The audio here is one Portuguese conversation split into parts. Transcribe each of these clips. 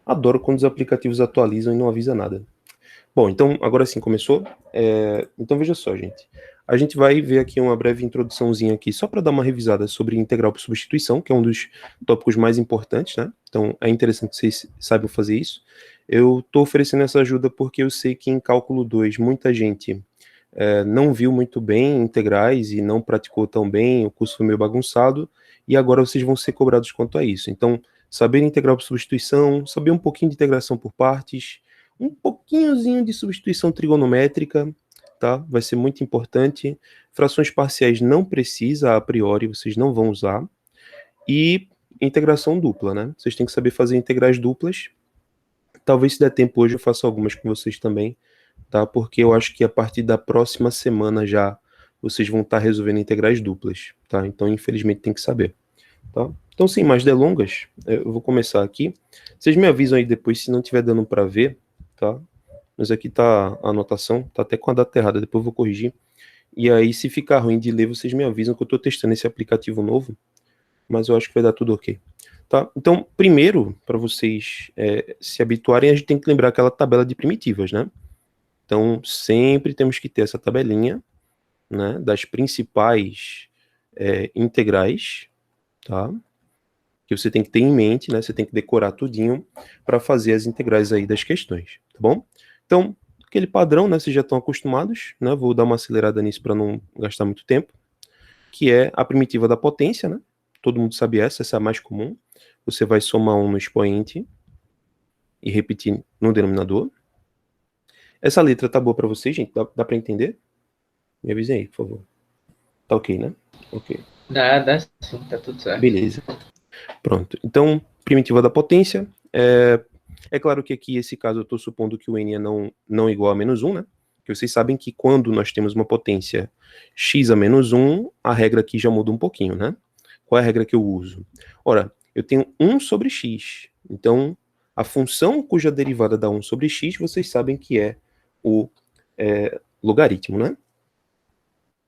Adoro quando os aplicativos atualizam e não avisa nada. Bom, então, agora sim, começou. Então, veja só, gente. A gente vai ver aqui uma breve introduçãozinha aqui, só para dar uma revisada sobre integral por substituição, que é um dos tópicos mais importantes, né? Então, é interessante que vocês saibam fazer isso. Eu estou oferecendo essa ajuda porque eu sei que em cálculo 2 muita gente não viu muito bem integrais e não praticou tão bem, o curso foi meio bagunçado, e agora vocês vão ser cobrados quanto a isso. Então, saber integral por substituição, saber um pouquinho de integração por partes, um pouquinhozinho de substituição trigonométrica, tá? Vai ser muito importante. Frações parciais não precisa, a priori, vocês não vão usar. E integração dupla, né? Vocês têm que saber fazer integrais duplas. Talvez, se der tempo hoje, eu faça algumas com vocês também, tá? Porque eu acho que a partir da próxima semana já vocês vão estar resolvendo integrais duplas, tá? Então, infelizmente, tem que saber, tá? Então, sem mais delongas, eu vou começar aqui. Vocês me avisam aí depois se não estiver dando para ver, tá? Mas aqui tá a anotação, tá até com a data errada, depois eu vou corrigir. E aí, se ficar ruim de ler, vocês me avisam que eu estou testando esse aplicativo novo, mas eu acho que vai dar tudo ok. Tá? Então, primeiro, para vocês se habituarem, a gente tem que lembrar aquela tabela de primitivas, né? Então, sempre temos que ter essa tabelinha, né, das principais integrais, tá? Que você tem que ter em mente, né? Você tem que decorar tudinho para fazer as integrais aí das questões, tá bom? Então, aquele padrão, né? Vocês já estão acostumados, né? Vou dar uma acelerada nisso para não gastar muito tempo, que é a primitiva da potência, né? Todo mundo sabe essa é a mais comum. Você vai somar um no expoente e repetir no denominador. Essa letra tá boa para vocês, gente? Dá para entender? Me avisem aí, por favor. Tá ok, né? Ok. Dá sim, tá tudo certo. Beleza. Pronto. Então, primitiva da potência. É claro que aqui, esse caso, eu estou supondo que o n é não igual a menos 1, né? Que vocês sabem que quando nós temos uma potência x a menos 1, a regra aqui já muda um pouquinho, né? Qual é a regra que eu uso? Ora, eu tenho 1 sobre x. Então, a função cuja derivada dá 1 sobre x, vocês sabem que é o logaritmo, né?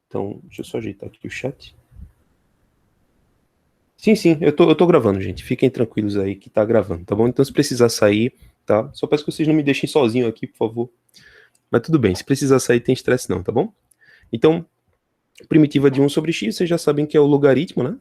Então, deixa eu só ajeitar aqui o chat. Sim, eu tô gravando, gente. Fiquem tranquilos aí que tá gravando, tá bom? Então, se precisar sair, tá? Só peço que vocês não me deixem sozinho aqui, por favor. Mas tudo bem, se precisar sair, tem estresse não, tá bom? Então, primitiva de 1 sobre x, vocês já sabem que é o logaritmo, né?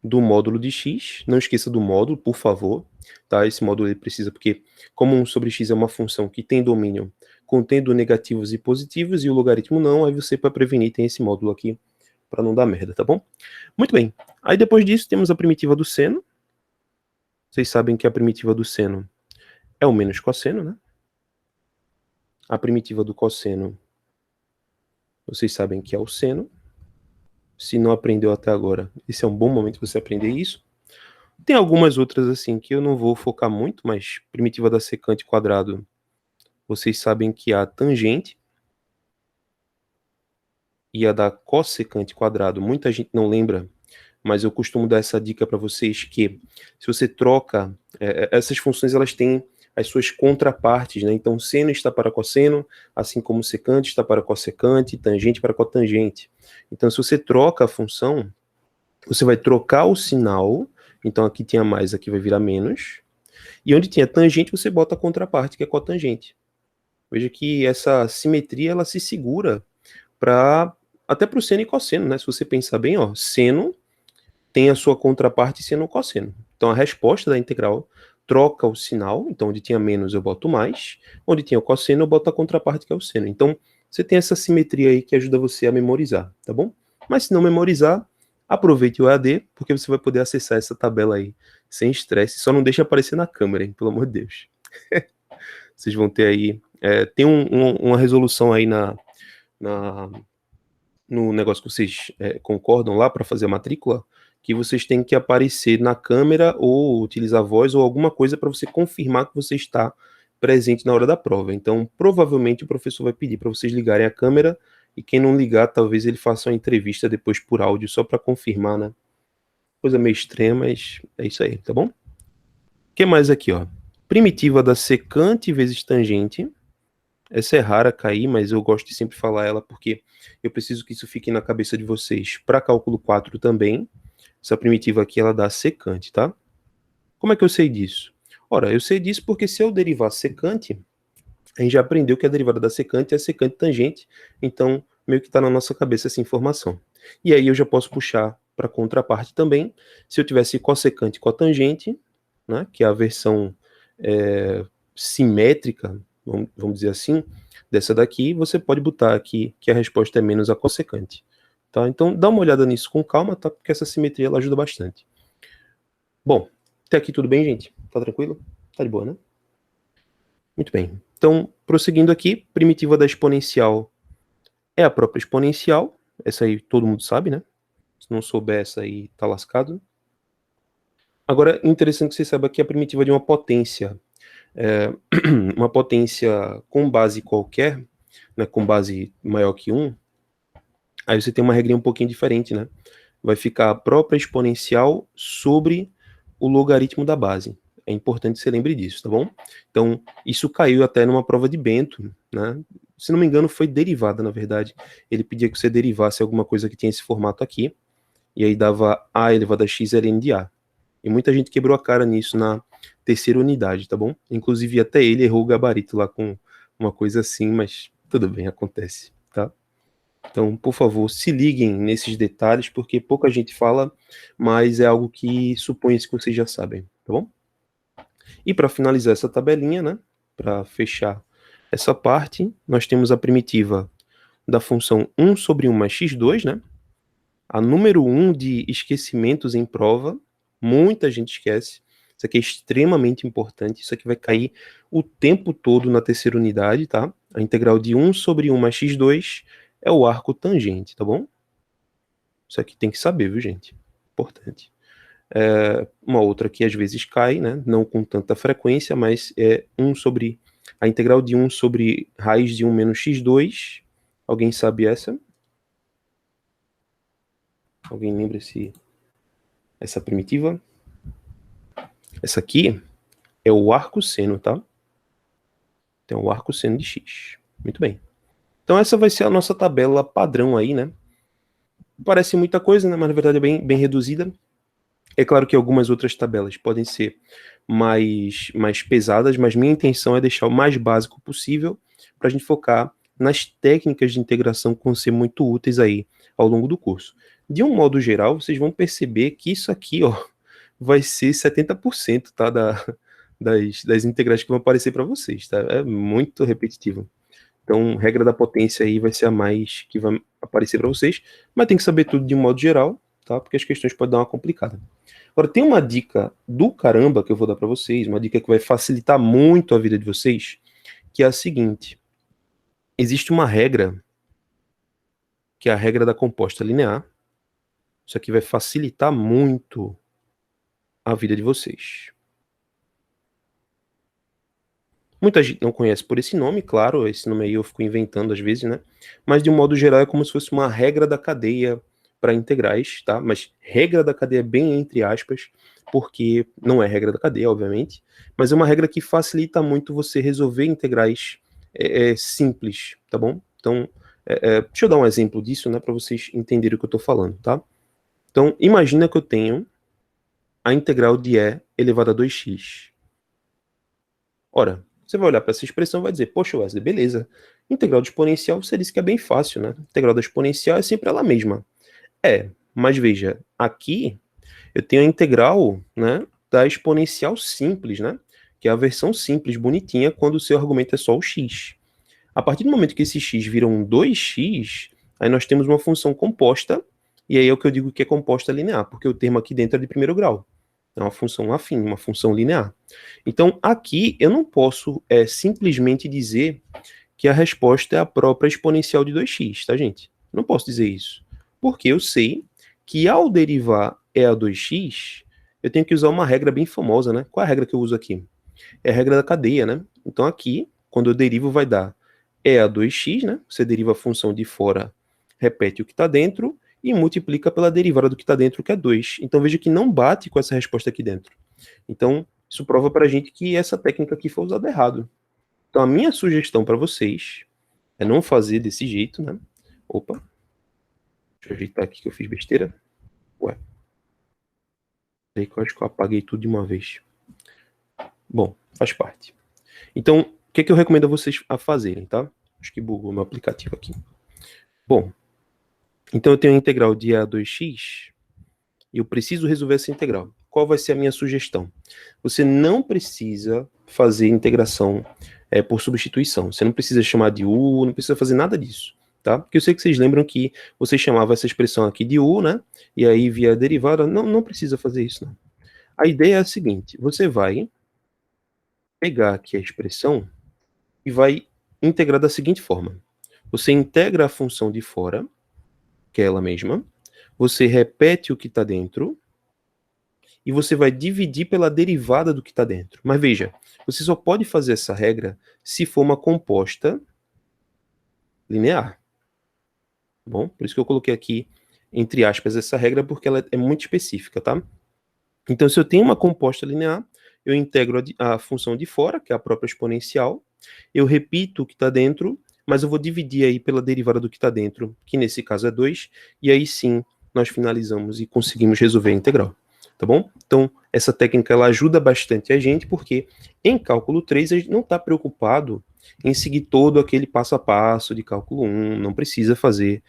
Do módulo de x. Não esqueça do módulo, por favor, tá? Esse módulo ele precisa, porque como 1 sobre x é uma função que tem domínio contendo negativos e positivos, e o logaritmo não, aí você, para prevenir, tem esse módulo aqui, para não dar merda, tá bom? Muito bem. Aí depois disso temos a primitiva do seno. Vocês sabem que a primitiva do seno é o menos cosseno, né? A primitiva do cosseno, vocês sabem que é o seno. Se não aprendeu até agora, esse é um bom momento para você aprender isso. Tem algumas outras assim que eu não vou focar muito, mas primitiva da secante quadrado, vocês sabem que a tangente e a da cossecante quadrado, muita gente não lembra, mas eu costumo dar essa dica para vocês que se você troca, essas funções elas têm as suas contrapartes, né? Então, seno está para cosseno, assim como secante está para cossecante, tangente para cotangente. Então, se você troca a função, você vai trocar o sinal, então aqui tinha mais, aqui vai virar menos, e onde tinha tangente, você bota a contraparte, que é cotangente. Veja que essa simetria, ela se segura para até para o seno e cosseno, né? Se você pensar bem, ó, seno tem a sua contraparte seno cosseno. Então a resposta da integral troca o sinal, então onde tinha menos eu boto mais, onde tinha o cosseno eu boto a contraparte que é o seno. Então você tem essa simetria aí que ajuda você a memorizar, tá bom? Mas se não memorizar, aproveite o EAD, porque você vai poder acessar essa tabela aí sem estresse, só não deixa aparecer na câmera, hein, pelo amor de Deus. Vocês vão ter aí, tem uma resolução aí no negócio que vocês concordam lá para fazer a matrícula, que vocês têm que aparecer na câmera ou utilizar voz ou alguma coisa para você confirmar que você está presente na hora da prova. Então, provavelmente o professor vai pedir para vocês ligarem a câmera e quem não ligar, talvez ele faça uma entrevista depois por áudio só para confirmar, né? Coisa meio extrema, mas é isso aí, tá bom? O que mais aqui, ó? Primitiva da secante vezes tangente. Essa é rara cair, mas eu gosto de sempre falar ela porque eu preciso que isso fique na cabeça de vocês para cálculo 4 também. Essa primitiva aqui, ela dá secante, tá? Como é que eu sei disso? Ora, eu sei disso porque se eu derivar secante, a gente já aprendeu que a derivada da secante é a secante tangente, então meio que está na nossa cabeça essa informação. E aí eu já posso puxar para a contraparte também, se eu tivesse cossecante e cotangente, né, que é a versão simétrica, vamos dizer assim, dessa daqui, você pode botar aqui que a resposta é menos a cossecante. Tá? Então dá uma olhada nisso com calma, tá? Porque essa simetria ela ajuda bastante. Bom, até aqui tudo bem, gente? Tá tranquilo? Tá de boa, né? Muito bem. Então, prosseguindo aqui, primitiva da exponencial é a própria exponencial. Essa aí todo mundo sabe, né? Se não souber, essa aí tá lascado. Agora, interessante que você saiba que a primitiva de uma potência, uma potência com base qualquer, né, com base maior que 1, aí você tem uma regrinha um pouquinho diferente, né? Vai ficar a própria exponencial sobre o logaritmo da base. É importante que você lembre disso, tá bom? Então, isso caiu até numa prova de Bento, né? Se não me engano, foi derivada, na verdade. Ele pedia que você derivasse alguma coisa que tinha esse formato aqui, e aí dava a elevado a x ln de a. E muita gente quebrou a cara nisso na terceira unidade, tá bom? Inclusive, até ele errou o gabarito lá com uma coisa assim, mas tudo bem, acontece, tá? Então, por favor, se liguem nesses detalhes, porque pouca gente fala, mas é algo que supõe-se que vocês já sabem, tá bom? E para finalizar essa tabelinha, né, para fechar essa parte, nós temos a primitiva da função 1 sobre 1 mais x2, né? A número 1 de esquecimentos em prova, muita gente esquece. Isso aqui é extremamente importante, isso aqui vai cair o tempo todo na terceira unidade, tá? A integral de 1 sobre 1 mais x2 é o arco tangente, tá bom? Isso aqui tem que saber, viu, gente? Importante. Uma outra que às vezes cai, né? Não com tanta frequência, mas é 1 sobre a integral de 1 sobre raiz de 1 menos x2. Alguém sabe essa? Alguém lembra essa primitiva? Essa aqui é o arco seno, tá? Tem o arco seno de x. Muito bem. Então essa vai ser a nossa tabela padrão aí, né? Parece muita coisa, né? Mas na verdade é bem reduzida. É claro que algumas outras tabelas podem ser mais pesadas, mas minha intenção é deixar o mais básico possível para a gente focar nas técnicas de integração que vão ser muito úteis aí ao longo do curso. De um modo geral, vocês vão perceber que isso aqui, ó, vai ser 70%, tá, das integrais que vão aparecer para vocês, tá? É muito repetitivo. Então, regra da potência aí vai ser a mais que vai aparecer para vocês, mas tem que saber tudo de um modo geral, tá? Porque as questões podem dar uma complicada. Agora, tem uma dica do caramba que eu vou dar para vocês, uma dica que vai facilitar muito a vida de vocês, que é a seguinte: existe uma regra, que é a regra da composta linear. Isso aqui vai facilitar muito a vida de vocês. Muita gente não conhece por esse nome, claro, esse nome aí eu fico inventando às vezes, né? Mas de um modo geral é como se fosse uma regra da cadeia para integrais, tá? Mas regra da cadeia bem entre aspas, porque não é regra da cadeia, obviamente, mas é uma regra que facilita muito você resolver integrais simples, tá bom? Então, deixa eu dar um exemplo disso, né, para vocês entenderem o que eu estou falando, tá? Então, imagina que eu tenho a integral de e elevado a 2x. Ora, você vai olhar para essa expressão e vai dizer, poxa, Wesley, beleza. Integral de exponencial, você disse que é bem fácil, né? Integral da exponencial é sempre ela mesma. Mas veja, aqui eu tenho a integral, né, da exponencial simples, né? Que é a versão simples, bonitinha, quando o seu argumento é só o x. A partir do momento que esse x vira um 2x, aí nós temos uma função composta, e aí é o que eu digo que é composta linear, porque o termo aqui dentro é de primeiro grau. É uma função afim, uma função linear. Então, aqui eu não posso simplesmente dizer que a resposta é a própria exponencial de 2x, tá, gente? Não posso dizer isso. Porque eu sei que ao derivar e a 2x, eu tenho que usar uma regra bem famosa, né? Qual é a regra que eu uso aqui? É a regra da cadeia, né? Então aqui, quando eu derivo, vai dar e a 2x, né? Você deriva a função de fora, repete o que está dentro e multiplica pela derivada do que está dentro, que é 2. Então veja que não bate com essa resposta aqui dentro. Então, isso prova para a gente que essa técnica aqui foi usada errado. Então, a minha sugestão para vocês é não fazer desse jeito, né? Opa, deixa eu ajeitar aqui que eu fiz besteira. Ué, aí que eu acho que eu apaguei tudo de uma vez. Bom, faz parte. Então, o que eu recomendo a vocês a fazerem, tá? Acho que bugou meu aplicativo aqui. Bom, então eu tenho a integral de E a 2x e eu preciso resolver essa integral. Qual vai ser a minha sugestão? Você não precisa fazer integração por substituição. Você não precisa chamar de u, não precisa fazer nada disso, tá? Porque eu sei que vocês lembram que você chamava essa expressão aqui de u, né? E aí via a derivada. Não precisa fazer isso, não. A ideia é a seguinte: você vai pegar aqui a expressão e vai integrar da seguinte forma. Você integra a função de fora, que é ela mesma, você repete o que está dentro, e você vai dividir pela derivada do que está dentro. Mas veja, você só pode fazer essa regra se for uma composta linear. Tá bom? Por isso que eu coloquei aqui, entre aspas, essa regra, porque ela é muito específica, tá? Então, se eu tenho uma composta linear, eu integro a função de fora, que é a própria exponencial, eu repito o que está dentro, mas eu vou dividir aí pela derivada do que está dentro, que nesse caso é 2, e aí sim nós finalizamos e conseguimos resolver a integral. Tá bom? Então, essa técnica ela ajuda bastante a gente, porque em cálculo 3 a gente não está preocupado em seguir todo aquele passo a passo de cálculo 1, não precisa fazer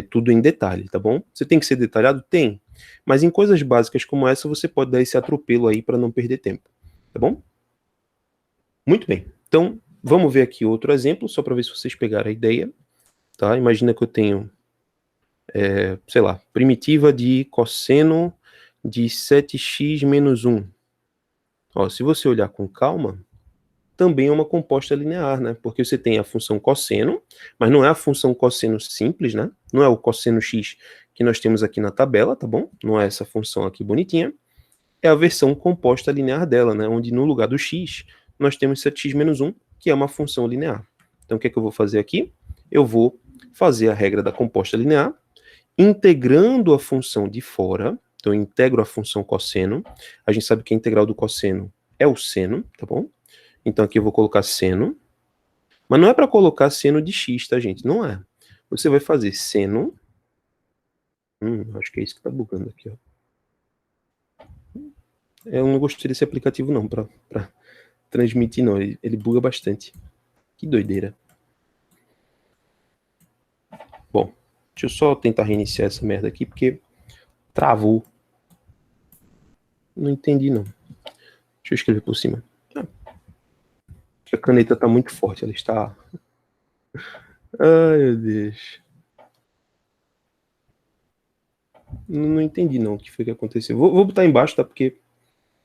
tudo em detalhe, tá bom? Você tem que ser detalhado? Tem. Mas em coisas básicas como essa, você pode dar esse atropelo aí para não perder tempo, tá bom? Muito bem. Então, vamos ver aqui outro exemplo, só para ver se vocês pegaram a ideia, tá? Imagina que eu tenho, sei lá, primitiva de cosseno de 7x menos 1. Ó, se você olhar com calma, também é uma composta linear, né? Porque você tem a função cosseno, mas não é a função cosseno simples, né? Não é o cosseno x que nós temos aqui na tabela, tá bom? Não é essa função aqui bonitinha. É a versão composta linear dela, né? Onde no lugar do x, nós temos 7x menos 1, que é uma função linear. Então, o que é que eu vou fazer aqui? Eu vou fazer a regra da composta linear, integrando a função de fora. Então, eu integro a função cosseno. A gente sabe que a integral do cosseno é o seno, tá bom? Então, aqui eu vou colocar seno. Mas não é para colocar seno de x, tá, gente? Não é. Você vai fazer seno. Acho que é isso que tá bugando aqui, ó. Eu não gostei desse aplicativo, não, para transmitir, não. Ele buga bastante. Que doideira. Bom, deixa eu só tentar reiniciar essa merda aqui, porque travou. Não entendi, não. Deixa eu escrever por cima. A caneta tá muito forte, ela está... Ai, meu Deus. Não entendi, não, o que foi que aconteceu. Vou botar embaixo, tá? Porque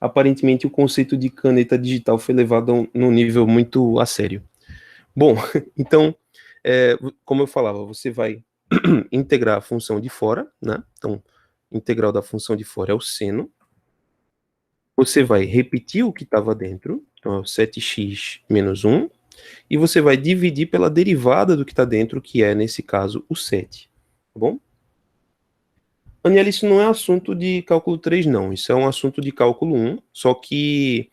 aparentemente o conceito de caneta digital foi levado num nível muito a sério. Bom, então, como eu falava, você vai integrar a função de fora, né? Então, integral da função de fora é o seno. Você vai repetir o que estava dentro, então é o 7x menos 1, e você vai dividir pela derivada do que está dentro, que é, nesse caso, o 7. Tá bom? Daniela, isso não é assunto de cálculo 3, não. Isso é um assunto de cálculo 1, só que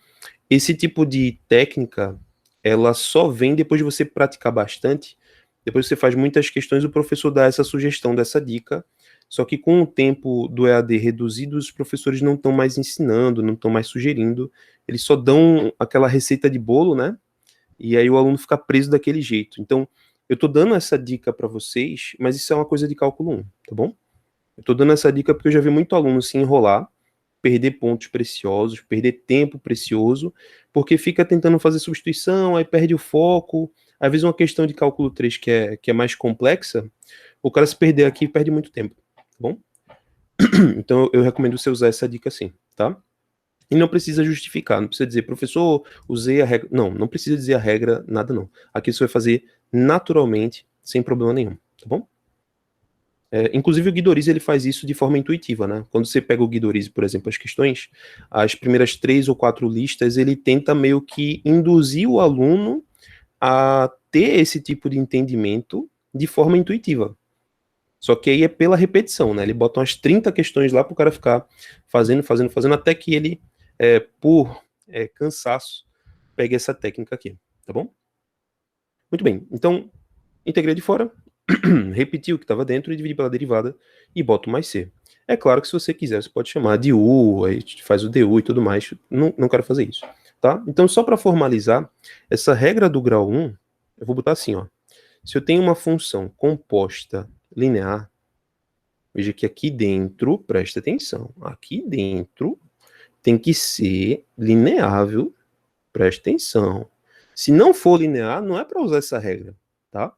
esse tipo de técnica, ela só vem depois de você praticar bastante. Depois você faz muitas questões, o professor dá essa sugestão dessa dica. Só que com o tempo do EAD reduzido, os professores não estão mais ensinando, não estão mais sugerindo. Eles só dão aquela receita de bolo, né? E aí o aluno fica preso daquele jeito. Então, eu estou dando essa dica para vocês, mas isso é uma coisa de cálculo 1, tá bom? Eu estou dando essa dica porque eu já vi muito aluno se enrolar, perder pontos preciosos, perder tempo precioso, porque fica tentando fazer substituição, aí perde o foco. Às vezes uma questão de cálculo 3 que é mais complexa, o cara se perder aqui perde muito tempo, tá bom? Então eu recomendo você usar essa dica assim, tá? E não precisa justificar, não precisa dizer, professor, usei a regra. Não precisa dizer a regra, nada não. Aqui você vai fazer naturalmente, sem problema nenhum, tá bom? Inclusive o Guidoriz ele faz isso de forma intuitiva, né? Quando você pega o Guidoriz, por exemplo, as questões, as primeiras 3 ou 4 listas, ele tenta meio que induzir o aluno a ter esse tipo de entendimento de forma intuitiva. Só que aí é pela repetição, né? Ele bota umas 30 questões lá para o cara ficar fazendo, até que ele, por cansaço, pegue essa técnica aqui, tá bom? Muito bem, então, integrei de fora, repetir o que estava dentro e dividir pela derivada e boto mais C. É claro que se você quiser, você pode chamar de U, aí faz o DU e tudo mais. Não quero fazer isso. tá? Então, só para formalizar, essa regra do grau 1, eu vou botar assim, ó. Se eu tenho uma função composta linear, veja que aqui dentro, presta atenção, aqui dentro tem que ser lineável, presta atenção. Se não for linear, não é para usar essa regra, tá?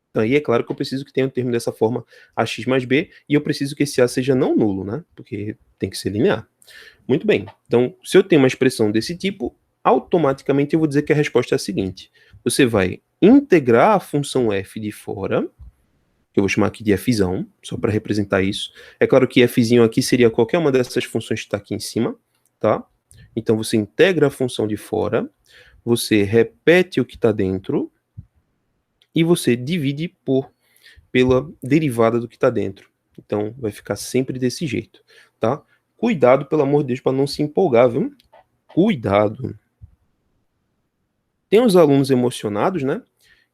Então, aí é claro que eu preciso que tenha um termo dessa forma ax mais b, e eu preciso que esse a seja não nulo, né? Porque tem que ser linear. Muito bem. Então, se eu tenho uma expressão desse tipo, automaticamente eu vou dizer que a resposta é a seguinte. Você vai integrar a função f de fora, que eu vou chamar aqui de fzão, só para representar isso. É claro que fzinho aqui seria qualquer uma dessas funções que está aqui em cima, tá? Então, você integra a função de fora, você repete o que está dentro, e você divide pela derivada do que está dentro. Então, vai ficar sempre desse jeito, tá? Cuidado, pelo amor de Deus, para não se empolgar, viu? Cuidado. Tem os alunos emocionados, né?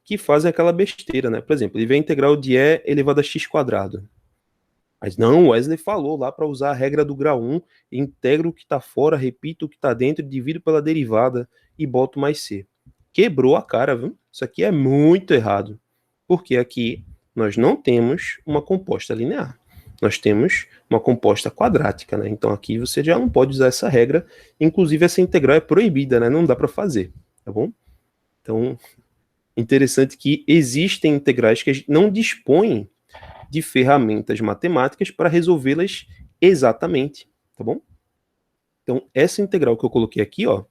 Que fazem aquela besteira, né? Por exemplo, ele vê a integral de e elevado a x². Mas não, o Wesley falou lá para usar a regra do grau 1, integro o que está fora, repito o que está dentro, divido pela derivada e boto mais c. Quebrou a cara, viu? Isso aqui é muito errado. Porque aqui nós não temos uma composta linear. Nós temos uma composta quadrática, né? Então aqui você já não pode usar essa regra. Inclusive essa integral é proibida, né? Não dá para fazer, tá bom? Então, interessante que existem integrais que a gente não dispõe de ferramentas matemáticas para resolvê-las exatamente, tá bom? Então, essa integral que eu coloquei aqui, ó,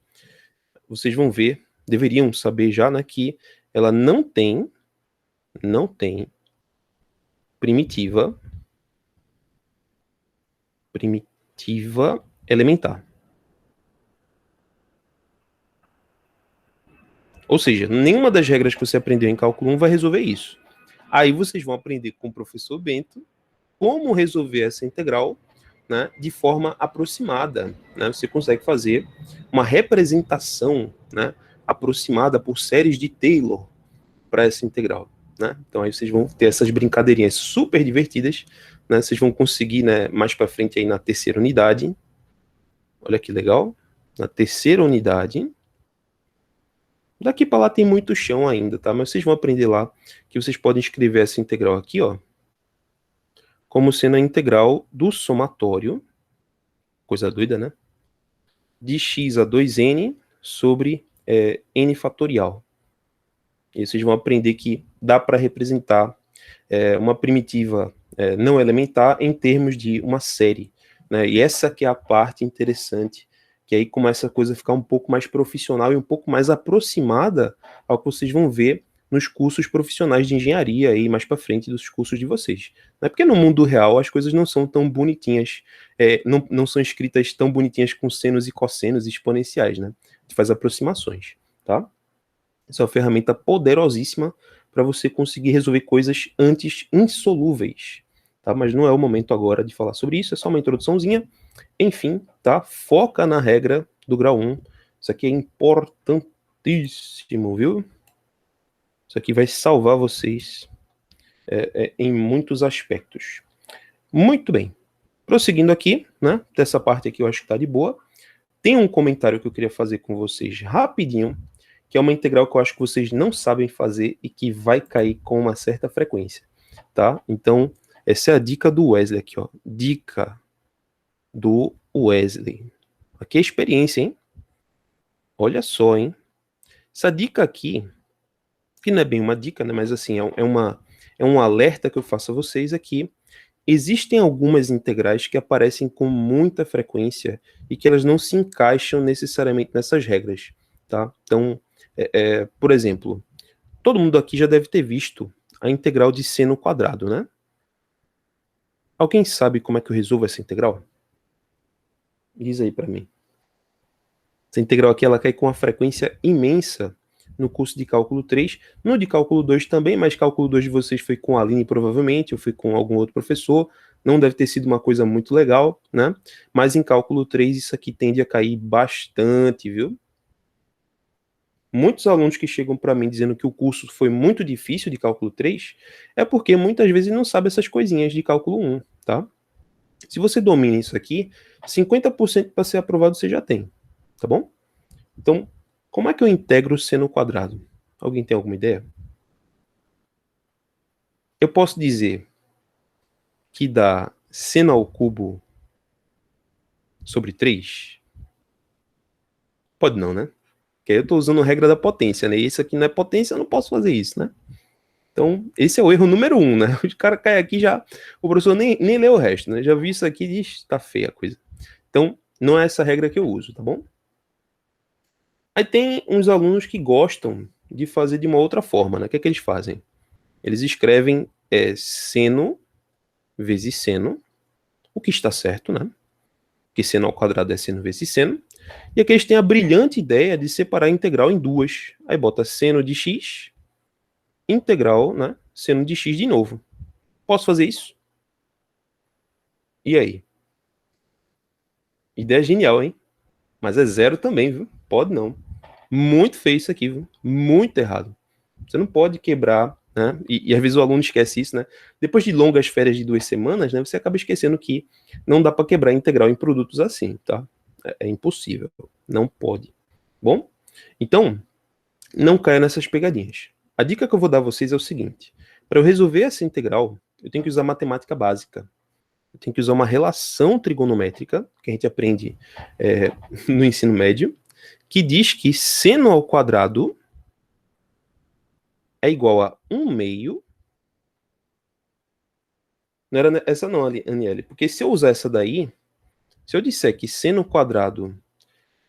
vocês vão ver, deveriam saber já, né, que ela não tem primitiva elementar. Ou seja, nenhuma das regras que você aprendeu em cálculo 1 vai resolver isso. Aí vocês vão aprender com o professor Bento como resolver essa integral, né, de forma aproximada. Né? Você consegue fazer uma representação, né, aproximada por séries de Taylor para essa integral. Né? Então aí vocês vão ter essas brincadeirinhas super divertidas. Né? Vocês vão conseguir, né, mais para frente aí na terceira unidade. Olha que legal. Na terceira unidade. Daqui para lá tem muito chão ainda, tá? Mas vocês vão aprender lá que vocês podem escrever essa integral aqui, ó, como sendo a integral do somatório, coisa doida, né? De x a 2n sobre n fatorial. E vocês vão aprender que dá para representar uma primitiva não elementar em termos de uma série. Né? E essa que é a parte interessante, que aí começa a coisa a ficar um pouco mais profissional e um pouco mais aproximada ao que vocês vão ver nos cursos profissionais de engenharia aí mais para frente dos cursos de vocês. Né? Porque no mundo real as coisas não são tão bonitinhas, não são escritas tão bonitinhas com senos e cossenos e exponenciais, né? A gente faz aproximações, tá? Essa é uma ferramenta poderosíssima para você conseguir resolver coisas antes insolúveis, tá? Mas não é o momento agora de falar sobre isso, é só uma introduçãozinha. Enfim, tá? Foca na regra do grau 1. Isso aqui é importantíssimo, viu? Isso aqui vai salvar vocês em muitos aspectos. Muito bem. Prosseguindo aqui, né? Dessa parte aqui eu acho que tá de boa. Tem um comentário que eu queria fazer com vocês rapidinho, que é uma integral que eu acho que vocês não sabem fazer e que vai cair com uma certa frequência, tá? Então, essa é a dica do Wesley aqui, ó. Dica do Wesley. Aqui é experiência, hein? Olha só, hein? Essa dica aqui, que não é bem uma dica, né? Mas assim, é um alerta que eu faço a vocês aqui. Existem algumas integrais que aparecem com muita frequência e que elas não se encaixam necessariamente nessas regras, tá? Então, por exemplo, todo mundo aqui já deve ter visto a integral de seno quadrado, né? Alguém sabe como é que eu resolvo essa integral? Diz aí para mim. Essa integral aqui, ela cai com uma frequência imensa no curso de cálculo 3, no de cálculo 2 também, mas cálculo 2 de vocês foi com a Aline provavelmente, ou foi com algum outro professor, não deve ter sido uma coisa muito legal, né? Mas em cálculo 3 isso aqui tende a cair bastante, viu? Muitos alunos que chegam para mim dizendo que o curso foi muito difícil de cálculo 3, é porque muitas vezes não sabe essas coisinhas de cálculo 1, tá? Se você domina isso aqui, 50% para ser aprovado você já tem, tá bom? Então, como é que eu integro seno quadrado? Alguém tem alguma ideia? Eu posso dizer que dá seno ao cubo sobre 3? Pode não, né? Porque aí eu estou usando a regra da potência, né? E isso aqui não é potência, eu não posso fazer isso, né? Então, esse é o erro número 1, né? O cara cai aqui já, o professor nem leu o resto, né? Já vi isso aqui e diz, tá feia a coisa. Então, não é essa regra que eu uso, tá bom? Aí tem uns alunos que gostam de fazer de uma outra forma, né? O que é que eles fazem? Eles escrevem seno vezes seno, o que está certo, né? Que seno ao quadrado é seno vezes seno. E aqui eles têm a brilhante ideia de separar a integral em duas. Aí bota seno de x, integral, né? Seno de x de novo. Posso fazer isso? E aí? Ideia genial, hein? Mas é zero também, viu? Pode não. Muito feio isso aqui, viu? Muito errado. Você não pode quebrar, né? E às vezes o aluno esquece isso, né? Depois de longas férias de 2 semanas, né? Você acaba esquecendo que não dá para quebrar integral em produtos assim, tá? É impossível. Não pode. Bom? Então, não caia nessas pegadinhas. A dica que eu vou dar a vocês é o seguinte: para eu resolver essa integral, eu tenho que usar matemática básica. Eu tenho que usar uma relação trigonométrica, que a gente aprende no ensino médio, que diz que seno ao quadrado é igual a 1 meio. Não era essa não, Aniele, porque se eu usar essa daí, se eu disser que seno quadrado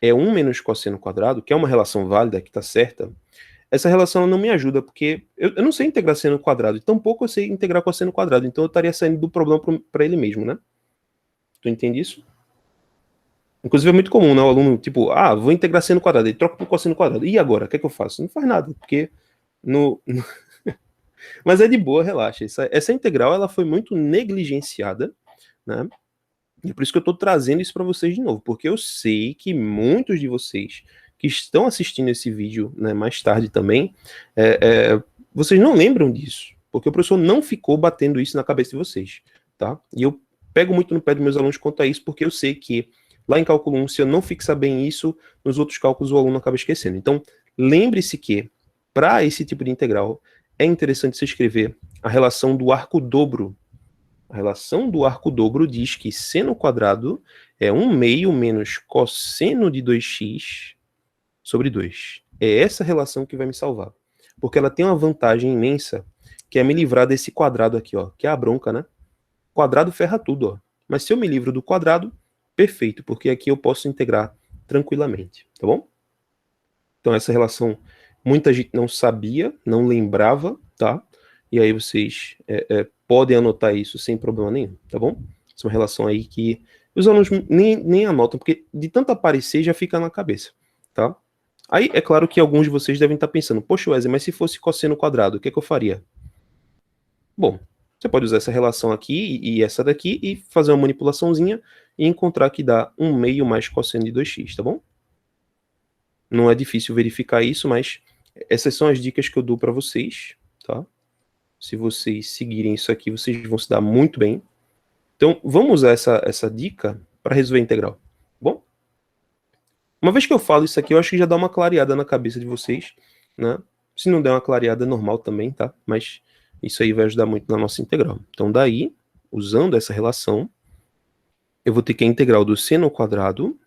é 1 menos cosseno quadrado, que é uma relação válida, que está certa, essa relação não me ajuda, porque eu não sei integrar seno quadrado, e tampouco eu sei integrar cosseno quadrado, então eu estaria saindo do problema para ele mesmo, né? Tu entende isso? Inclusive é muito comum, né? O aluno, tipo, vou integrar seno quadrado, ele troca por cosseno quadrado. E agora? O que é que eu faço? Não faz nada, porque no... Mas é de boa, relaxa. Essa integral, ela foi muito negligenciada, né? E por isso que eu estou trazendo isso para vocês de novo, porque eu sei que muitos de vocês que estão assistindo esse vídeo, né, mais tarde também, vocês não lembram disso, porque o professor não ficou batendo isso na cabeça de vocês, tá? E eu pego muito no pé dos meus alunos quanto a isso, porque eu sei que lá em cálculo 1, se eu não fixar bem isso, nos outros cálculos o aluno acaba esquecendo. Então, lembre-se que, para esse tipo de integral, é interessante você escrever a relação do arco dobro. A relação do arco dobro diz que seno quadrado é 1 meio menos cosseno de 2x sobre 2. É essa relação que vai me salvar. Porque ela tem uma vantagem imensa, que é me livrar desse quadrado aqui, ó, que é a bronca, né? Quadrado ferra tudo, ó. Mas se eu me livro do quadrado, perfeito, porque aqui eu posso integrar tranquilamente, tá bom? Então essa relação muita gente não sabia, não lembrava, tá? E aí vocês podem anotar isso sem problema nenhum, tá bom? Essa é uma relação aí que os alunos nem anotam, porque de tanto aparecer já fica na cabeça, tá? Aí é claro que alguns de vocês devem estar pensando, poxa, Wesley, mas se fosse cosseno quadrado, o que é que eu faria? Bom, você pode usar essa relação aqui e essa daqui e fazer uma manipulaçãozinha e encontrar que dá 1 meio mais cosseno de 2x, tá bom? Não é difícil verificar isso, mas essas são as dicas que eu dou para vocês, tá? Se vocês seguirem isso aqui, vocês vão se dar muito bem. Então, vamos usar essa dica para resolver a integral, bom? Uma vez que eu falo isso aqui, eu acho que já dá uma clareada na cabeça de vocês, né? Se não der uma clareada, é normal também, tá? Mas isso aí vai ajudar muito na nossa integral. Então, daí, usando essa relação, eu vou ter que a integral do seno ao quadrado,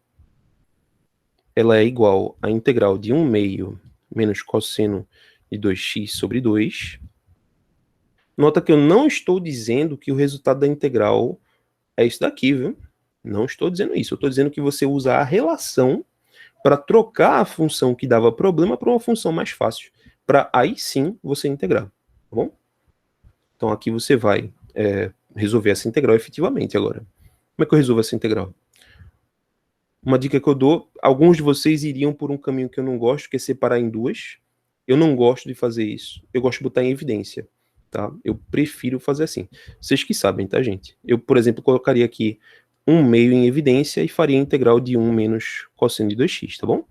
ela é igual à integral de 1 meio menos cosseno de 2x sobre 2. Nota que eu não estou dizendo que o resultado da integral é isso daqui, viu? Não estou dizendo isso. Eu estou dizendo que você usa a relação para trocar a função que dava problema para uma função mais fácil, para aí sim você integrar, tá bom? Então aqui você vai resolver essa integral efetivamente agora. Como é que eu resolvo essa integral? Uma dica que eu dou, alguns de vocês iriam por um caminho que eu não gosto, que é separar em duas. Eu não gosto de fazer isso. Eu gosto de botar em evidência, tá? Eu prefiro fazer assim. Vocês que sabem, tá, gente? Eu, por exemplo, colocaria aqui 1 meio em evidência e faria a integral de 1 menos cosseno de 2x, tá bom?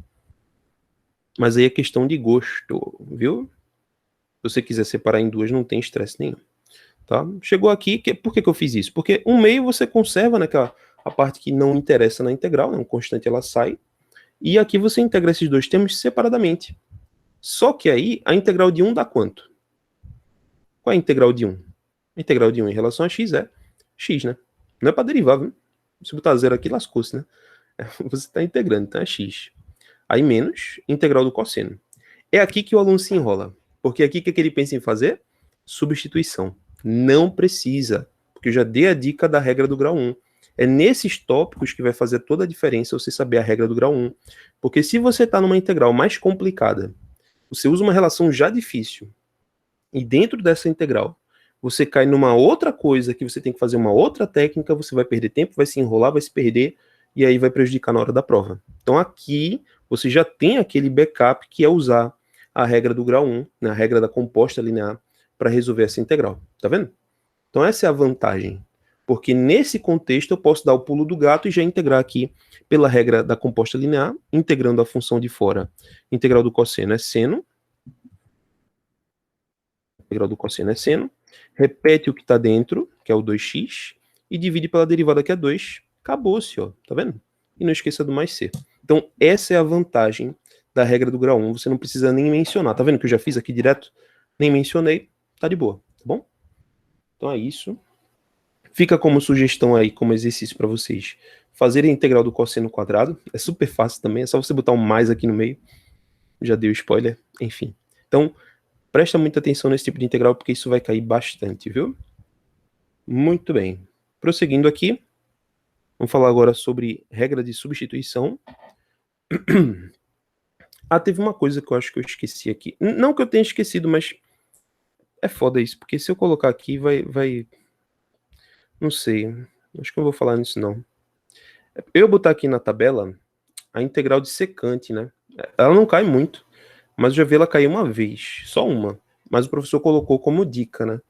Mas aí é questão de gosto, viu? Se você quiser separar em duas, não tem estresse nenhum, tá? Chegou aqui, por que eu fiz isso? Porque 1 meio você conserva naquela a parte que não interessa na integral, né? Um constante ela sai, E aqui você integra esses dois termos separadamente. Só que aí, a integral de 1 dá quanto? Qual é a integral de 1? A integral de 1 em relação a x é x, né? Não é para derivar, viu? Se botar zero aqui, lascou-se, né? Você está integrando, então é x. Aí menos integral do cosseno. É aqui que o aluno se enrola. Porque aqui o que ele pensa em fazer? Substituição. Não precisa, porque eu já dei a dica da regra do grau 1. É nesses tópicos que vai fazer toda a diferença você saber a regra do grau 1. Porque se você está numa integral mais complicada, você usa uma relação já difícil, e dentro dessa integral você cai numa outra coisa que você tem que fazer uma outra técnica, você vai perder tempo, vai se enrolar, vai se perder, e aí vai prejudicar na hora da prova. Então aqui você já tem aquele backup que é usar a regra do grau 1, né, a regra da composta linear, para resolver essa integral. Tá vendo? Então essa é a vantagem. Porque nesse contexto eu posso dar o pulo do gato e já integrar aqui pela regra da composta linear, integrando a função de fora. Integral do cosseno é seno. Integral do cosseno é seno. Repete o que está dentro, que é o 2x, e divide pela derivada que é 2. Acabou-se, ó. Tá vendo? E não esqueça do mais c. Então essa é a vantagem da regra do grau 1. Você não precisa nem mencionar. Tá vendo que eu já fiz aqui direto? Nem mencionei. Tá de boa, tá bom? Então é isso. Fica como sugestão aí, como exercício para vocês fazerem a integral do cosseno quadrado. É super fácil também, é só você botar um mais aqui no meio. Já deu spoiler, enfim. Então, presta muita atenção nesse tipo de integral, porque isso vai cair bastante, viu? Muito bem. Prosseguindo aqui, vamos falar agora sobre regra de substituição. Ah, teve uma coisa que eu acho que eu esqueci aqui. Não que eu tenha esquecido, mas é foda isso, porque se eu colocar aqui, vai... Não sei, acho que eu não vou falar nisso não. Eu botar aqui na tabela a integral de secante, né? Ela não cai muito, mas eu já vi ela cair uma vez, só uma. Mas o professor colocou como dica, né?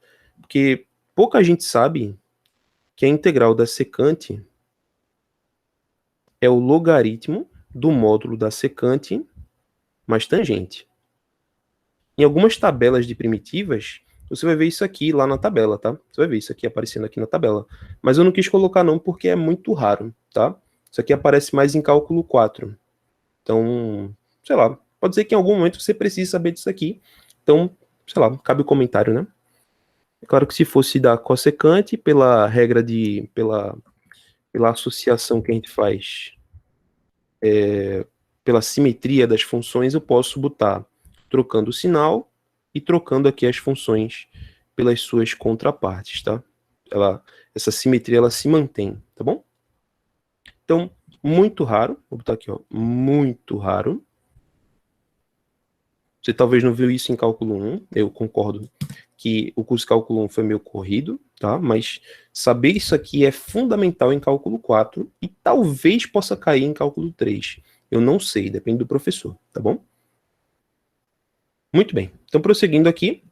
Porque pouca gente sabe que a integral da secante é o logaritmo do módulo da secante mais tangente. Em algumas tabelas de primitivas, você vai ver isso aqui lá na tabela, tá? Você vai ver isso aqui aparecendo aqui na tabela. Mas eu não quis colocar não porque é muito raro, tá? Isso aqui aparece mais em cálculo 4. Então, sei lá, pode ser que em algum momento você precise saber disso aqui. Então, sei lá, cabe o comentário, né? É claro que se fosse da cossecante, pela regra de... pela associação que a gente faz, pela simetria das funções, eu posso botar trocando o sinal e trocando aqui as funções pelas suas contrapartes, tá? Essa simetria, ela se mantém, tá bom? Então, muito raro, vou botar aqui, ó, muito raro. Você talvez não viu isso em cálculo 1, eu concordo que o curso de cálculo 1 foi meio corrido, tá? Mas saber isso aqui é fundamental em cálculo 4 e talvez possa cair em cálculo 3. Eu não sei, depende do professor, tá bom? Muito bem, então prosseguindo aqui,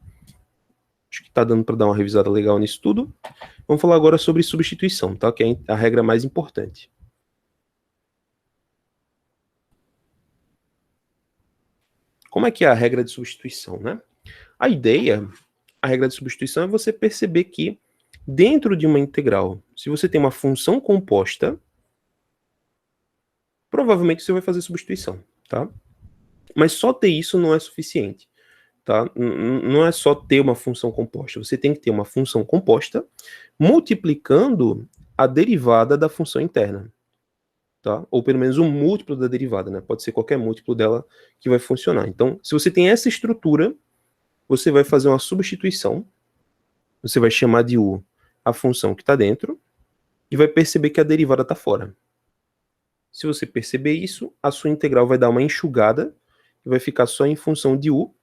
acho que tá dando para dar uma revisada legal nisso tudo. Vamos falar agora sobre substituição, tá? Que é a regra mais importante. Como é que é a regra de substituição, né? A ideia, a regra de substituição é você perceber que dentro de uma integral, se você tem uma função composta, provavelmente você vai fazer substituição, tá? Mas só ter isso não é suficiente, tá? Não é só ter uma função composta, você tem que ter uma função composta multiplicando a derivada da função interna, tá? Ou pelo menos um múltiplo da derivada, né? Pode ser qualquer múltiplo dela que vai funcionar. Então, se você tem essa estrutura, você vai fazer uma substituição, você vai chamar de u a função que está dentro e vai perceber que a derivada está fora. Se você perceber isso, a sua integral vai dar uma enxugada e vai ficar só em função de u.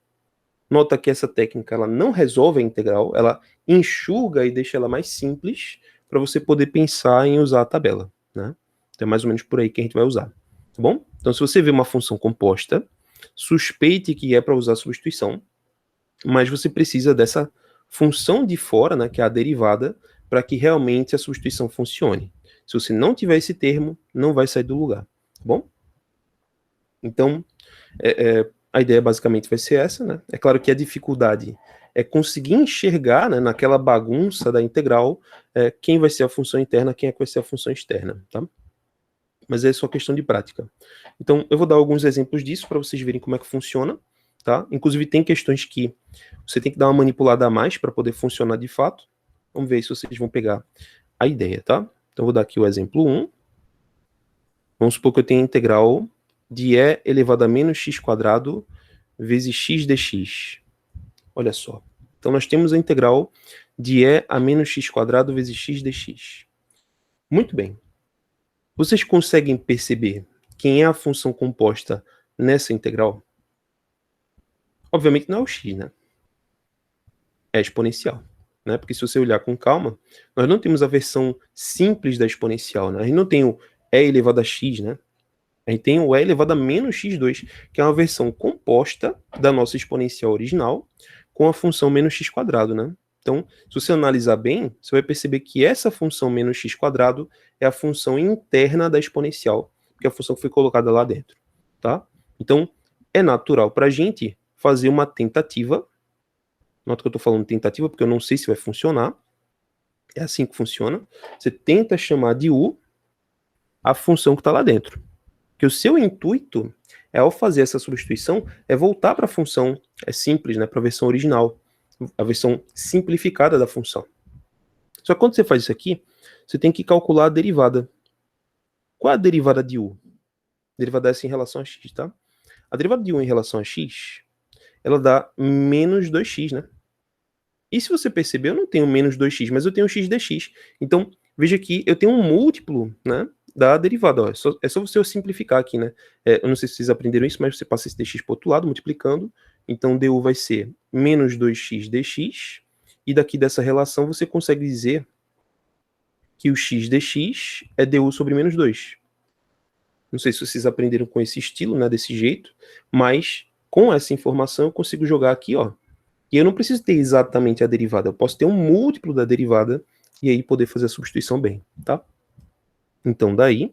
Nota que essa técnica ela não resolve a integral, ela enxuga e deixa ela mais simples para você poder pensar em usar a tabela, né? Então é mais ou menos por aí que a gente vai usar, tá bom? Então se você vê uma função composta, suspeite que é para usar substituição, mas você precisa dessa função de fora, né, que é a derivada, para que realmente a substituição funcione. Se você não tiver esse termo, não vai sair do lugar, tá bom? Então, a ideia basicamente vai ser essa, né? É claro que a dificuldade é conseguir enxergar, né, naquela bagunça da integral, quem vai ser a função interna, quem é que vai ser a função externa, tá? mas é só questão de prática. Então, eu vou dar alguns exemplos disso para vocês verem como é que funciona, tá? Inclusive, tem questões que você tem que dar uma manipulada a mais para poder funcionar de fato. Vamos ver se vocês vão pegar a ideia, tá? Então, eu vou dar aqui o exemplo 1. Vamos supor que eu tenho a integral de e elevado a menos x quadrado vezes x dx. Olha só. Então, nós temos a integral de e a menos x quadrado vezes x dx. Muito bem. Vocês conseguem perceber quem é a função composta nessa integral? Obviamente não é o x, né? É a exponencial, né? Porque se você olhar com calma, nós não temos a versão simples da exponencial, né? A gente não tem o e elevado a x, né? A gente tem o e elevado a menos x2, que é uma versão composta da nossa exponencial original com a função menos x quadrado, né? Então, se você analisar bem, você vai perceber que essa função menos x quadrado é a função interna da exponencial, que é a função que foi colocada lá dentro, tá? Então, é natural para a gente fazer uma tentativa. Nota que eu estou falando tentativa, porque eu não sei se vai funcionar. É assim que funciona. Você tenta chamar de u a função que está lá dentro. Que o seu intuito é, ao fazer essa substituição, é voltar para a função simples, né, para a versão original, a versão simplificada da função. Só que quando você faz isso aqui, você tem que calcular a derivada. Qual é a derivada de u? A derivada dessa em relação a x, tá? A derivada de u em relação a x, ela dá menos 2x, né? E se você perceber, eu não tenho menos 2x, mas eu tenho x dx. Então, veja que eu tenho um múltiplo, né, da derivada. Ó. É só você simplificar aqui, né? Eu não sei se vocês aprenderam isso, mas você passa esse dx para o outro lado, multiplicando. Então, du vai ser menos 2x dx. E daqui dessa relação, você consegue dizer que o x dx é du sobre menos 2. Não sei se vocês aprenderam com esse estilo, né, desse jeito. Mas, com essa informação, eu consigo jogar aqui, ó. E eu não preciso ter exatamente a derivada, eu posso ter um múltiplo da derivada e aí poder fazer a substituição bem, tá? Então, daí,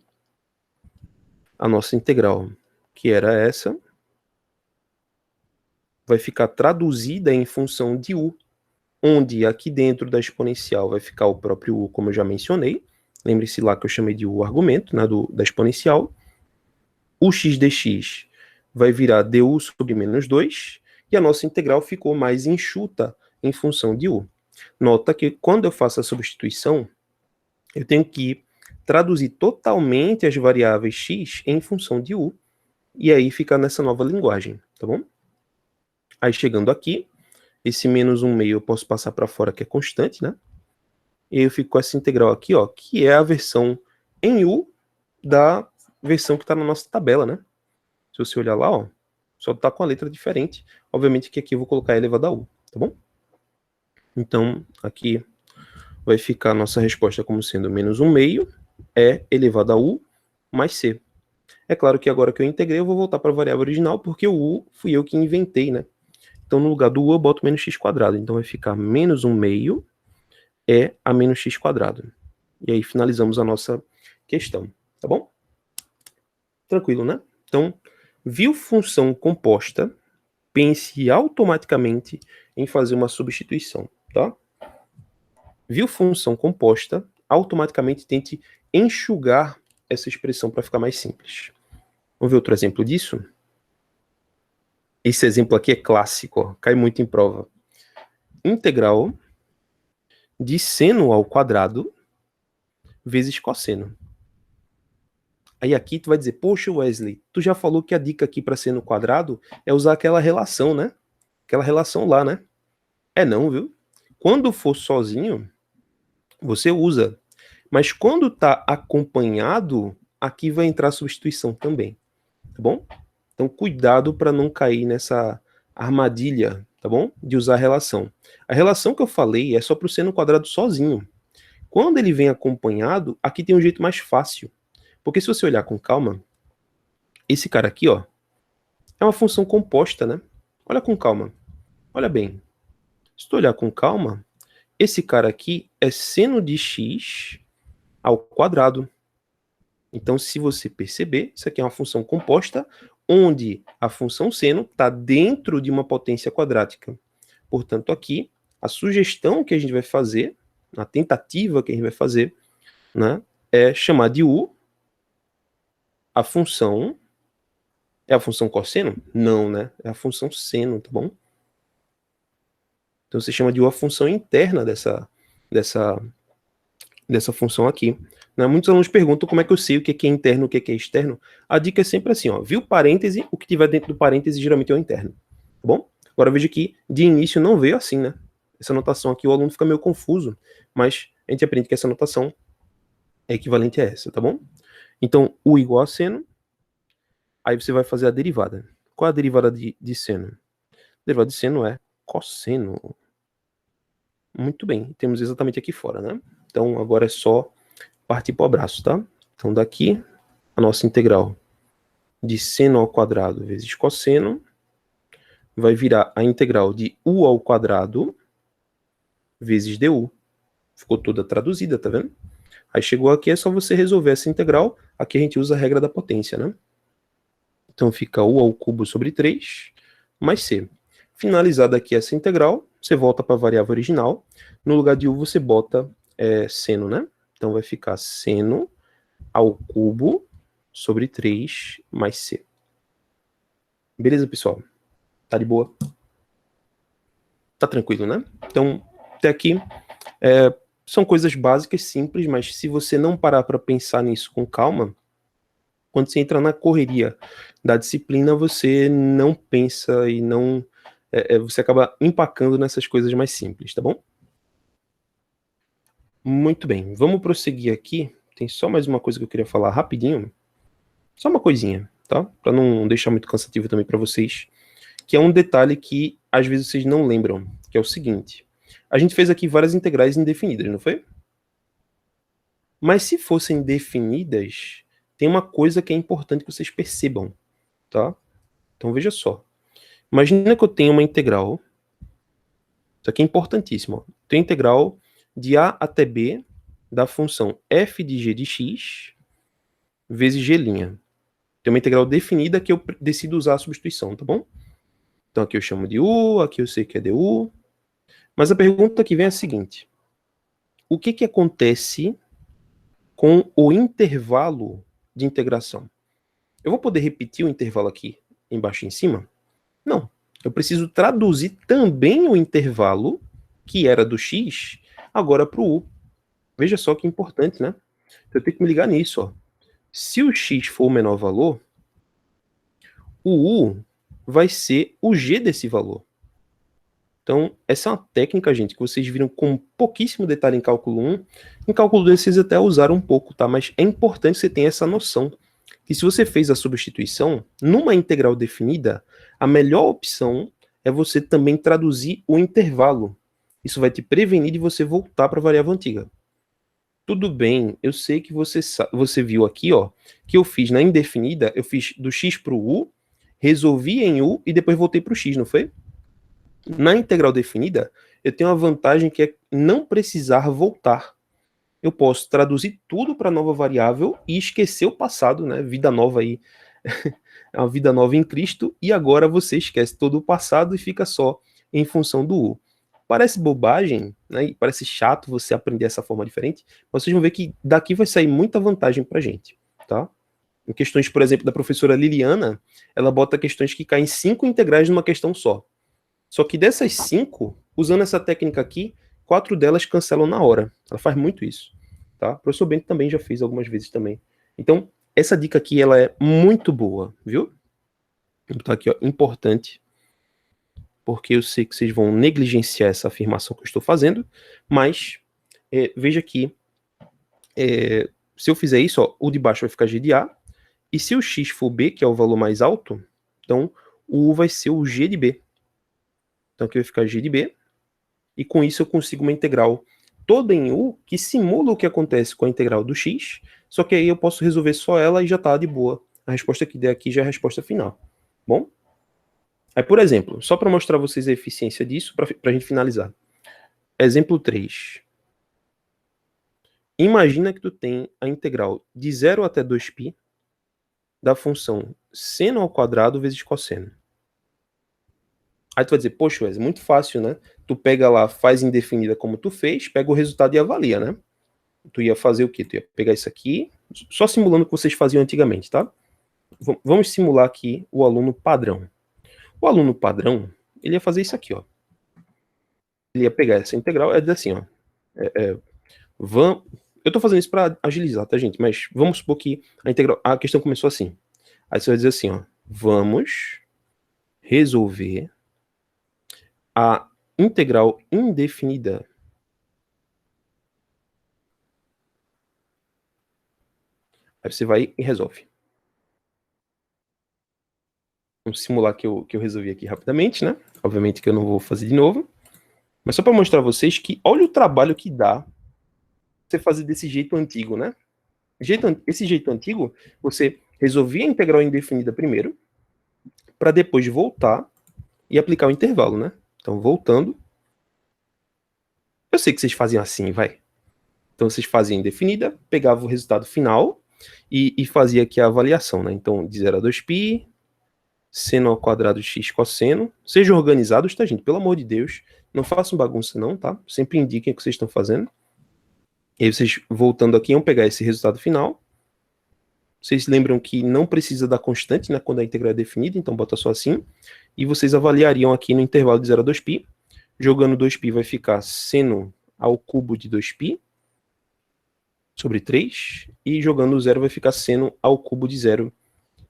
a nossa integral, que era essa, vai ficar traduzida em função de u, onde aqui dentro da exponencial vai ficar o próprio u, como eu já mencionei. Lembre-se lá que eu chamei de u argumento, né, da exponencial. O x dx vai virar du sobre menos 2, e a nossa integral ficou mais enxuta em função de u. Nota que quando eu faço a substituição, eu tenho que traduzir totalmente as variáveis x em função de u, e aí fica nessa nova linguagem, tá bom? Aí chegando aqui, esse menos 1/2 eu posso passar para fora, que é constante, né? E aí eu fico com essa integral aqui, ó, que é a versão em u da versão que está na nossa tabela, né? Se você olhar lá, ó, só tá com a letra diferente. Obviamente que aqui eu vou colocar e elevado a u, tá bom? Então, aqui vai ficar a nossa resposta como sendo menos 1/2 e elevado a u mais c. É claro que agora que eu integrei, eu vou voltar para a variável original, porque o u fui eu que inventei, né? Então, no lugar do u, eu boto menos x quadrado. Então, vai ficar menos 1/2 e a menos x quadrado. E aí, finalizamos a nossa questão, tá bom? Tranquilo, né? Então, viu função composta, pense automaticamente em fazer uma substituição, tá? Viu função composta, automaticamente tente enxugar essa expressão para ficar mais simples. Vamos ver outro exemplo disso? Esse exemplo aqui é clássico, ó, cai muito em prova. Integral de seno ao quadrado vezes cosseno. Aí aqui tu vai dizer, poxa Wesley, tu já falou que a dica aqui para seno quadrado é usar aquela relação, né? Aquela relação lá, né? É não, viu? Quando for sozinho, você usa. Mas quando tá acompanhado, aqui vai entrar a substituição também, tá bom? Então cuidado para não cair nessa armadilha, tá bom? De usar a relação. A relação que eu falei é só para o seno quadrado sozinho. Quando ele vem acompanhado, aqui tem um jeito mais fácil. Porque se você olhar com calma, esse cara aqui, ó, é uma função composta, né? Olha com calma. Olha bem. Se tu olhar com calma, esse cara aqui é seno de x ao quadrado. Então, se você perceber, isso aqui é uma função composta, onde a função seno está dentro de uma potência quadrática. Portanto, aqui, a sugestão que a gente vai fazer, a tentativa que a gente vai fazer, né, é chamar de u a função... É a função cosseno? Não, né? É a função seno, tá bom? Então você chama de U a função interna dessa função aqui. Né? Muitos alunos perguntam como é que eu sei o que é interno, o que é externo. A dica é sempre assim, ó, viu parêntese, o que tiver dentro do parêntese geralmente é o interno, tá bom? Agora veja que de início não veio assim, né? Essa notação aqui o aluno fica meio confuso, mas a gente aprende que essa notação é equivalente a essa, tá bom? Então, U igual a seno, aí você vai fazer a derivada. Qual é a derivada de seno? A derivada de seno é cosseno. Muito bem, temos exatamente aqui fora, né? Então, agora é só partir para o abraço, tá? Então, daqui, a nossa integral de seno ao quadrado vezes cosseno vai virar a integral de U ao quadrado vezes du. Ficou toda traduzida, tá vendo? Aí chegou aqui, é só você resolver essa integral. Aqui a gente usa a regra da potência, né? Então fica U ao cubo sobre 3 mais C. Finalizada aqui essa integral, você volta para a variável original. No lugar de U você bota seno, né? Então vai ficar seno ao cubo sobre 3 mais C. Beleza, pessoal? Tá de boa? Tá tranquilo, né? Então, até aqui são coisas básicas, simples, mas se você não parar para pensar nisso com calma, quando você entra na correria da disciplina, você não pensa e não... você acaba empacando nessas coisas mais simples, tá bom? Muito bem, vamos prosseguir aqui. Tem só mais uma coisa que eu queria falar rapidinho. Só uma coisinha, tá? Para não deixar muito cansativo também para vocês. Que é um detalhe que às vezes vocês não lembram, que é o seguinte. A gente fez aqui várias integrais indefinidas, não foi? Mas se fossem definidas, tem uma coisa que é importante que vocês percebam, tá? Então veja só. Imagina que eu tenho uma integral. Isso aqui é importantíssimo. Ó. Tem integral de A até B da função f de g de x vezes g'. Tem uma integral definida que eu decido usar a substituição, tá bom? Então aqui eu chamo de u, aqui eu sei que é du. Mas a pergunta que vem é a seguinte. O que acontece com o intervalo de integração? Eu vou poder repetir o intervalo aqui embaixo e em cima? Não. Eu preciso traduzir também o intervalo, que era do x, agora para o u. Veja só que importante, né? Eu tenho que me ligar nisso. Ó. Se o x for o menor valor, o u vai ser o g desse valor. Então, essa é uma técnica, gente, que vocês viram com pouquíssimo detalhe em cálculo 1. Em cálculo 2 vocês até usaram um pouco, tá? Mas é importante que você tenha essa noção. Que se você fez a substituição, numa integral definida, a melhor opção é você também traduzir o intervalo. Isso vai te prevenir de você voltar para a variável antiga. Tudo bem, eu sei que você viu aqui, ó, que eu fiz na indefinida, eu fiz do x para o u, resolvi em u e depois voltei para o x, não foi? Na integral definida, eu tenho uma vantagem que é não precisar voltar. Eu posso traduzir tudo para a nova variável e esquecer o passado, né? Vida nova aí. É uma vida nova em Cristo, e agora você esquece todo o passado e fica só em função do U. Parece bobagem, né? E parece chato você aprender essa forma diferente, mas vocês vão ver que daqui vai sair muita vantagem para a gente, tá? Em questões, por exemplo, da professora Liliana, ela bota questões que caem 5 integrais numa questão só. Só que dessas 5, usando essa técnica aqui, 4 delas cancelam na hora. Ela faz muito isso, tá? O professor Bento também já fez algumas vezes também. Então, essa dica aqui, ela é muito boa, viu? Vou botar aqui, ó, importante, porque eu sei que vocês vão negligenciar essa afirmação que eu estou fazendo, mas veja que se eu fizer isso, ó, o de baixo vai ficar g de A, e se o x for B, que é o valor mais alto, então o U vai ser o g de B. Então aqui vai ficar g de B, e com isso eu consigo uma integral toda em U, que simula o que acontece com a integral do x, só que aí eu posso resolver só ela e já tá de boa. A resposta que der aqui já é a resposta final. Bom? Aí, por exemplo, só para mostrar a vocês a eficiência disso, para a gente finalizar. Exemplo 3. Imagina que tu tem a integral de 0 até 2π da função seno ao quadrado vezes cosseno. Aí tu vai dizer, poxa, Wes, muito fácil, né? Tu pega lá, faz indefinida como tu fez, pega o resultado e avalia, né? Tu ia fazer o quê? Tu ia pegar isso aqui, só simulando o que vocês faziam antigamente, tá? Vamos simular aqui o aluno padrão. O aluno padrão, ele ia fazer isso aqui, ó. Ele ia pegar essa integral e ia dizer assim, ó. Eu tô fazendo isso para agilizar, tá, gente? Mas vamos supor que a questão começou assim. Aí você vai dizer assim, ó. Vamos resolver a integral indefinida. Aí você vai e resolve. Vamos simular que eu resolvi aqui rapidamente, né? Obviamente que eu não vou fazer de novo. Mas só para mostrar a vocês que olha o trabalho que dá você fazer desse jeito antigo, né? Esse jeito antigo, você resolvia a integral indefinida primeiro, para depois voltar e aplicar o intervalo, né? Então, voltando. Eu sei que vocês faziam assim, vai. Então, vocês faziam indefinida, pegavam o resultado final e fazia aqui a avaliação, né? Então, de 0 a 2π, seno ao quadrado de x cosseno. Sejam organizados, tá, gente? Pelo amor de Deus. Não façam bagunça, não, tá? Sempre indiquem o que vocês estão fazendo. E aí, vocês, voltando aqui, vão pegar esse resultado final. Vocês lembram que não precisa da constante, né? Quando a integral é definida, então bota só assim. E vocês avaliariam aqui no intervalo de 0 a 2π. Jogando 2π vai ficar seno ao cubo de 2π sobre 3. E jogando 0 vai ficar seno ao cubo de 0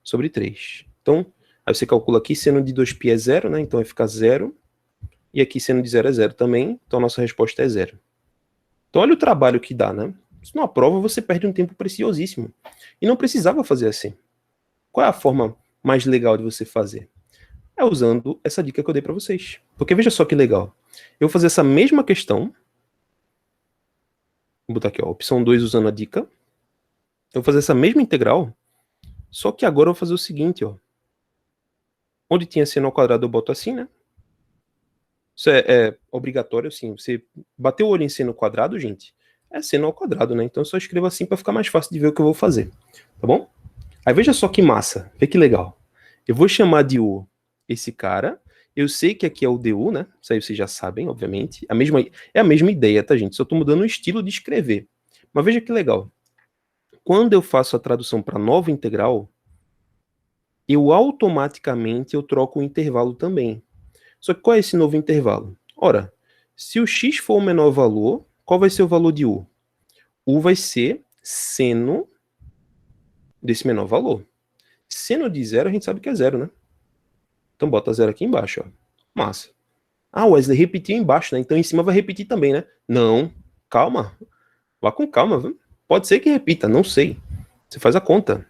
sobre 3. Então, aí você calcula aqui, seno de 2π é 0, né? Então vai ficar 0. E aqui seno de 0 é 0 também. Então a nossa resposta é 0. Então olha o trabalho que dá, né? Se numa prova você perde um tempo preciosíssimo. E não precisava fazer assim. Qual é a forma mais legal de você fazer? É usando essa dica que eu dei para vocês. Porque veja só que legal. Eu vou fazer essa mesma questão. Vou botar aqui, ó, opção 2 usando a dica. Eu vou fazer essa mesma integral, só que agora eu vou fazer o seguinte, ó. Onde tinha seno ao quadrado eu boto assim, né? Isso é obrigatório, assim. Você bateu o olho em seno ao quadrado, gente, é seno ao quadrado, né? Então eu só escrevo assim para ficar mais fácil de ver o que eu vou fazer, tá bom? Aí veja só que massa, vê que legal. Eu vou chamar de U esse cara. Eu sei que aqui é o DU, né? Isso aí vocês já sabem, obviamente. É a mesma ideia, tá, gente? Só estou mudando o estilo de escrever. Mas veja que legal. Quando eu faço a tradução para nova integral, eu automaticamente eu troco o intervalo também. Só que qual é esse novo intervalo? Ora, se o x for o menor valor, qual vai ser o valor de u? U vai ser seno desse menor valor. Seno de zero a gente sabe que é zero, né? Então bota zero aqui embaixo, ó. Massa. Ah, o Wesley repetiu embaixo, né? Então em cima vai repetir também, né? Não. Calma. Vá com calma, viu? Pode ser que repita, não sei. Você faz a conta.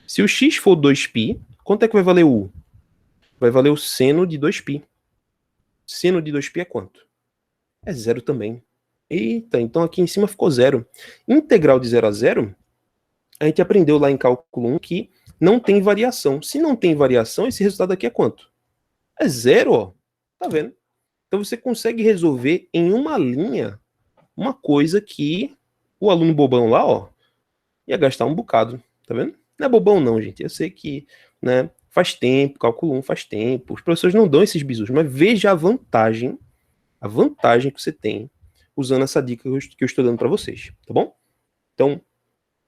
Se o x for 2π, quanto é que vai valer o u? Vai valer o seno de 2π. Seno de 2π é quanto? É zero também. Eita, então aqui em cima ficou zero. Integral de 0 a 0, a gente aprendeu lá em cálculo 1 que não tem variação. Se não tem variação, esse resultado aqui é quanto? É zero, ó. Tá vendo? Então você consegue resolver em uma linha uma coisa que o aluno bobão lá, ó, ia gastar um bocado. Tá vendo? Não é bobão não, gente. Eu sei que, né, faz tempo, cálculo 1 faz tempo. Os professores não dão esses bisus, mas veja a vantagem que você tem usando essa dica que eu estou dando para vocês, tá bom? Então,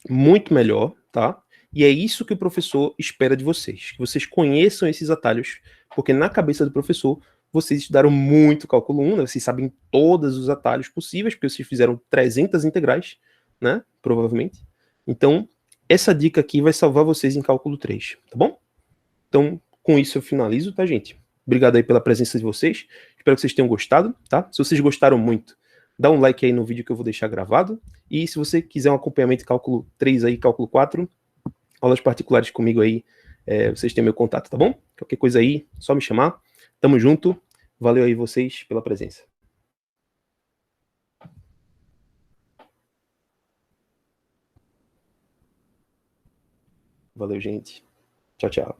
muito melhor, tá? E é isso que o professor espera de vocês, que vocês conheçam esses atalhos, porque na cabeça do professor, vocês estudaram muito cálculo 1, né? Vocês sabem todos os atalhos possíveis, porque vocês fizeram 300 integrais, né? Provavelmente. Então, essa dica aqui vai salvar vocês em cálculo 3, tá bom? Então, com isso eu finalizo, tá, gente? Obrigado aí pela presença de vocês. Espero que vocês tenham gostado, tá? Se vocês gostaram muito, dá um like aí no vídeo que eu vou deixar gravado. E se você quiser um acompanhamento de cálculo 3 aí, cálculo 4, aulas particulares comigo aí, vocês têm meu contato, tá bom? Qualquer coisa aí, só me chamar. Tamo junto. Valeu aí vocês pela presença. Valeu, gente. Tchau, tchau.